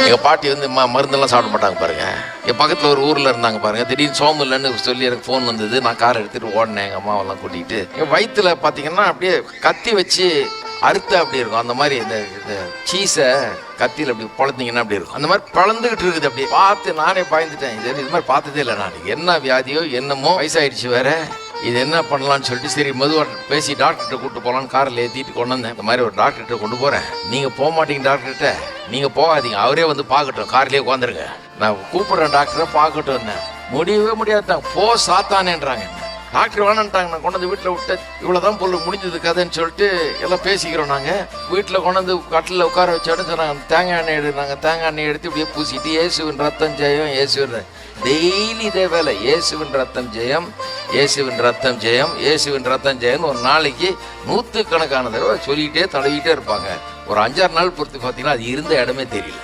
எங்கள் பாட்டி வந்து மருந்தெல்லாம் சாப்பிட மாட்டாங்க பாருங்க. என் பக்கத்தில் ஒரு ஊரில் இருந்தாங்க பாருங்க. திடீர்னு சோம்பு இல்லைன்னு சொல்லி எனக்கு ஃபோன் வந்தது. நான் காரை எடுத்துகிட்டு ஓடினேன் எங்கள் அம்மாவெல்லாம் கூட்டிகிட்டு. என் வயிற்றுல பார்த்தீங்கன்னா அப்படியே கத்தி வச்சு அறுத்த அப்படி இருக்கும். அந்த மாதிரி இந்த சீஸை கத்தியில் அப்படி பொழந்தீங்கன்னா அப்படி இருக்கும். அந்த மாதிரி பழந்துகிட்டு இருக்குது. அப்படி பார்த்து நானே பயந்துட்டேன். இது மாதிரி பார்த்ததே இல்லை நான். என்ன வியாதியோ என்னமோ, வயசாயிடுச்சு வேற, இது என்ன பண்ணலான்னு சொல்லிட்டு சரி மெதுவாக பேசி டாக்டர்கிட்ட கூப்பிட்டு போகலான்னு காரில் ஏற்றிட்டு கொண்டு வந்தேன். இந்த மாதிரி ஒரு டாக்டர்கிட்ட கொண்டு போகிறேன். நீங்கள் போக மாட்டீங்க டாக்டர்கிட்ட, நீங்கள் போகாதீங்க, அவரே வந்து பார்க்கட்டும், கார்லேயே உட்காந்துருங்க, நான் கூப்பிட்றேன் டாக்டரை பார்க்கட்டும். முடியவே முடியாதுட்டாங்க. போ சாத்தானேன்றாங்க. டாக்டர் வேணான்ட்டாங்க. நான் கொண்டு வந்து வீட்டில் விட்டு இவ்வளோதான் பொருள் முடிஞ்சது கதைன்னு சொல்லிட்டு எல்லாம் பேசிக்கிறோம். நாங்கள் வீட்டில் கொண்டு வந்து கட்டில் உட்கார வச்சோன்னு சொன்னாங்க, தேங்காய் எண்ணெய் எடுத்தாங்க. தேங்காய் எண்ணெய் எடுத்து இப்படியே பூசிட்டு இயேசுவின் ரத்தம் ஜெயம், இயேசுவின் டெய்லி இதே வேலை, இயேசுவின் ரத்தம் ஜெயம், இயேசுவின் ரத்தம் ஜெயம், இயேசுவின் ரத்தம் ஜெயம்னு ஒரு நாளைக்கு 100 கணக்கான தடவை சொல்லிக்கிட்டே தடவிக்கிட்டே இருப்பாங்க. ஒரு 5-6 நாள் பொறுத்து பார்த்தீங்கன்னா அது இருந்த இடமே தெரியல.